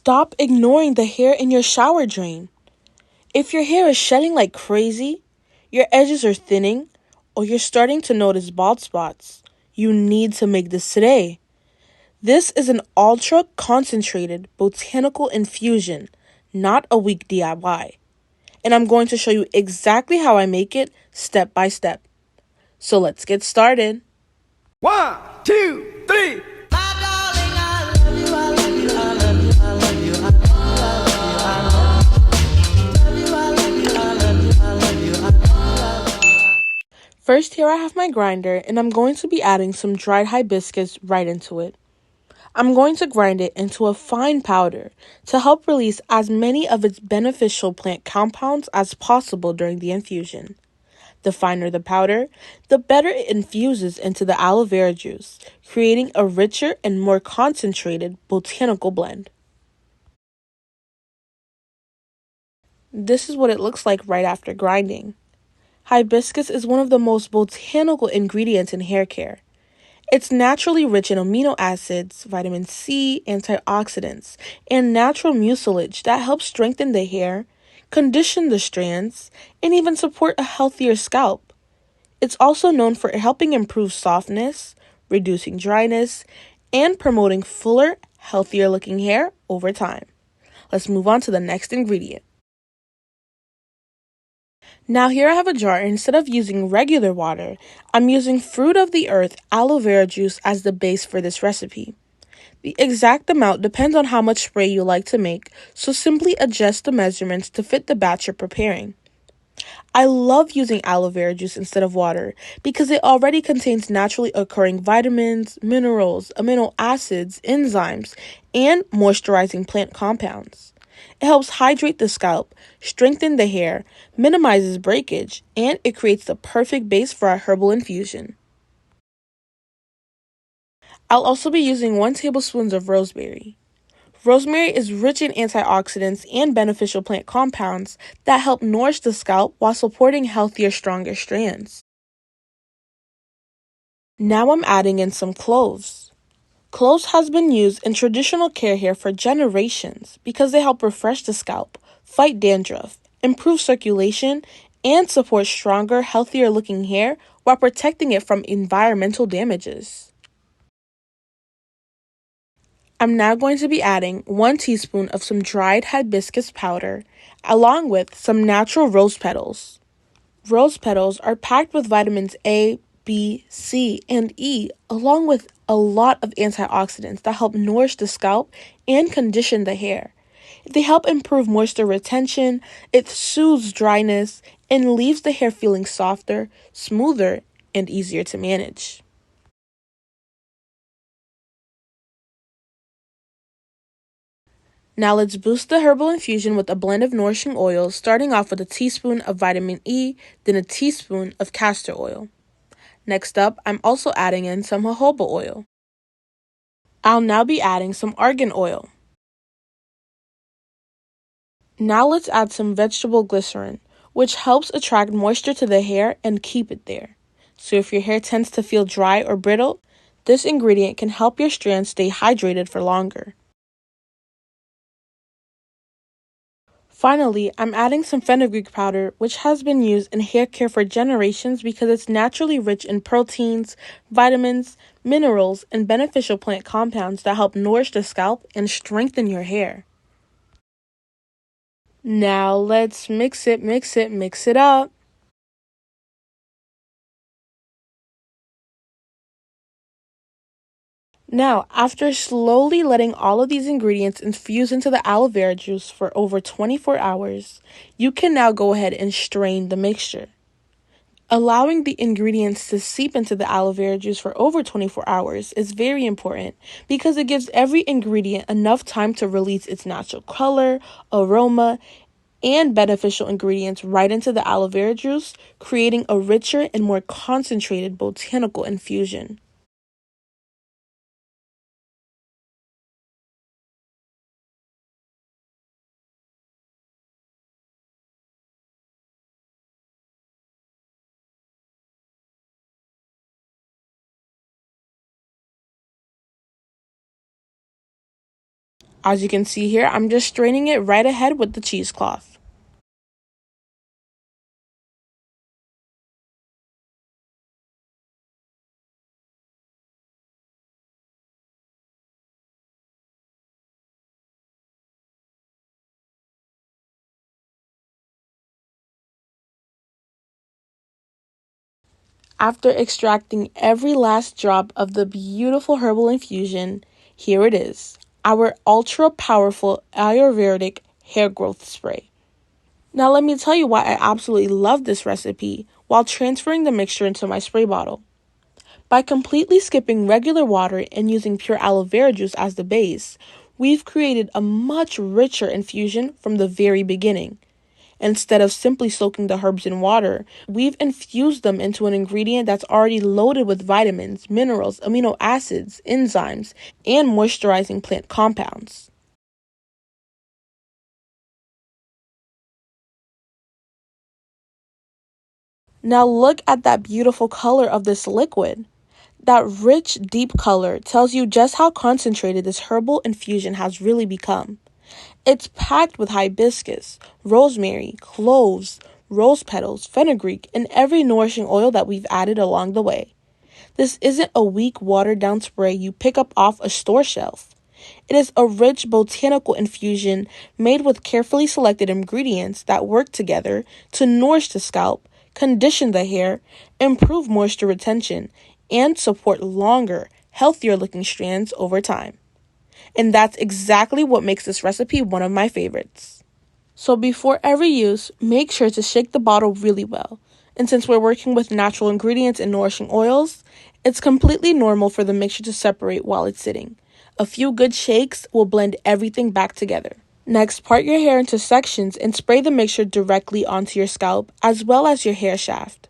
Stop ignoring the hair in your shower drain. If your hair is shedding like crazy, your edges are thinning, or you're starting to notice bald spots, you need to make this today. This is an ultra concentrated botanical infusion, not a weak DIY. And I'm going to show you exactly how I make it step by step. So let's get started. 1, 2, 3. First, here I have my grinder, and I'm going to be adding some dried hibiscus right into it. I'm going to grind it into a fine powder to help release as many of its beneficial plant compounds as possible during the infusion. The finer the powder, the better it infuses into the aloe vera juice, creating a richer and more concentrated botanical blend. This is what it looks like right after grinding. Hibiscus is one of the most botanical ingredients in hair care. It's naturally rich in amino acids, vitamin C, antioxidants, and natural mucilage that helps strengthen the hair, condition the strands, and even support a healthier scalp. It's also known for helping improve softness, reducing dryness, and promoting fuller, healthier looking hair over time. Let's move on to the next ingredient. Now here I have a jar, and instead of using regular water, I'm using fruit of the earth aloe vera juice as the base for this recipe. The exact amount depends on how much spray you like to make, so simply adjust the measurements to fit the batch you're preparing. I love using aloe vera juice instead of water because it already contains naturally occurring vitamins, minerals, amino acids, enzymes, and moisturizing plant compounds. It helps hydrate the scalp, strengthen the hair, minimizes breakage, and it creates the perfect base for our herbal infusion. I'll also be using 1 tablespoon of rosemary. Rosemary is rich in antioxidants and beneficial plant compounds that help nourish the scalp while supporting healthier, stronger strands. Now I'm adding in some cloves. Cloves has been used in traditional hair for generations because they help refresh the scalp, fight dandruff, improve circulation, and support stronger, healthier looking hair while protecting it from environmental damages. I'm now going to be adding 1 teaspoon of some dried hibiscus powder along with some natural rose petals. Rose petals are packed with vitamins A, B, C, and E, along with a lot of antioxidants that help nourish the scalp and condition the hair. They help improve moisture retention, it soothes dryness, and leaves the hair feeling softer, smoother, and easier to manage. Now let's boost the herbal infusion with a blend of nourishing oils, starting off with a teaspoon of vitamin E, then a teaspoon of castor oil. Next up, I'm also adding in some jojoba oil. I'll now be adding some argan oil. Now let's add some vegetable glycerin, which helps attract moisture to the hair and keep it there. So if your hair tends to feel dry or brittle, this ingredient can help your strands stay hydrated for longer. Finally, I'm adding some fenugreek powder, which has been used in hair care for generations because it's naturally rich in proteins, vitamins, minerals, and beneficial plant compounds that help nourish the scalp and strengthen your hair. Now let's mix it up. Now, after slowly letting all of these ingredients infuse into the aloe vera juice for over 24 hours, you can now go ahead and strain the mixture. Allowing the ingredients to seep into the aloe vera juice for over 24 hours is very important because it gives every ingredient enough time to release its natural color, aroma, and beneficial ingredients right into the aloe vera juice, creating a richer and more concentrated botanical infusion. As you can see here, I'm just straining it right ahead with the cheesecloth. After extracting every last drop of the beautiful herbal infusion, here it is, our ultra powerful Ayurvedic hair growth spray. Now let me tell you why I absolutely love this recipe while transferring the mixture into my spray bottle. By completely skipping regular water and using pure aloe vera juice as the base, we've created a much richer infusion from the very beginning. Instead of simply soaking the herbs in water, we've infused them into an ingredient that's already loaded with vitamins, minerals, amino acids, enzymes, and moisturizing plant compounds. Now look at that beautiful color of this liquid. That rich, deep color tells you just how concentrated this herbal infusion has really become. It's packed with hibiscus, rosemary, cloves, rose petals, fenugreek, and every nourishing oil that we've added along the way. This isn't a weak, watered down spray you pick up off a store shelf. It is a rich botanical infusion made with carefully selected ingredients that work together to nourish the scalp, condition the hair, improve moisture retention, and support longer, healthier looking strands over time. And that's exactly what makes this recipe one of my favorites. So before every use, make sure to shake the bottle really well. And since we're working with natural ingredients and nourishing oils, it's completely normal for the mixture to separate while it's sitting. A few good shakes will blend everything back together. Next, part your hair into sections and spray the mixture directly onto your scalp as well as your hair shaft.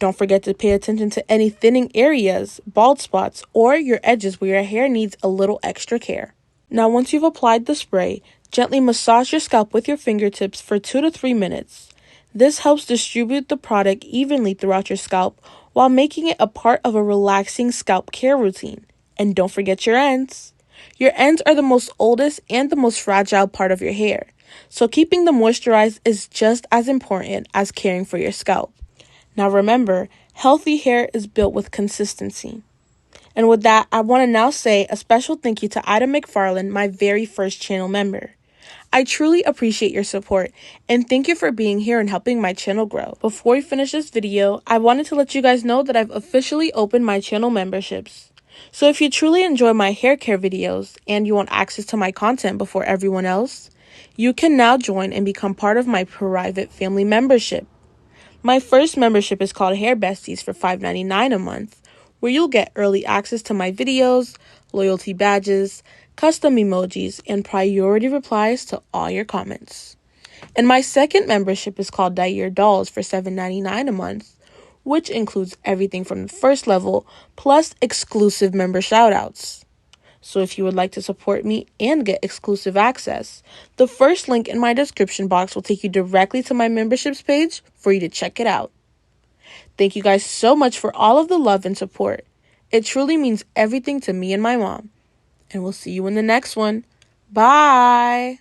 Don't forget to pay attention to any thinning areas, bald spots, or your edges where your hair needs a little extra care. Now once you've applied the spray, gently massage your scalp with your fingertips for 2 to 3 minutes. This helps distribute the product evenly throughout your scalp while making it a part of a relaxing scalp care routine. And don't forget your ends. Your ends are the most oldest and the most fragile part of your hair, so keeping them moisturized is just as important as caring for your scalp. Now remember, healthy hair is built with consistency. And with that, I want to now say a special thank you to Ida McFarland, my very first channel member. I truly appreciate your support, and thank you for being here and helping my channel grow. Before we finish this video, I wanted to let you guys know that I've officially opened my channel memberships. So if you truly enjoy my hair care videos and you want access to my content before everyone else, you can now join and become part of my private family membership. My first membership is called Hair Besties for $5.99 a month, where you'll get early access to my videos, loyalty badges, custom emojis, and priority replies to all your comments. And my second membership is called Dye Your Dolls for $7.99 a month, which includes everything from the first level plus exclusive member shoutouts. So if you would like to support me and get exclusive access, the first link in my description box will take you directly to my memberships page for you to check it out. Thank you guys so much for all of the love and support. It truly means everything to me and my mom. And we'll see you in the next one. Bye!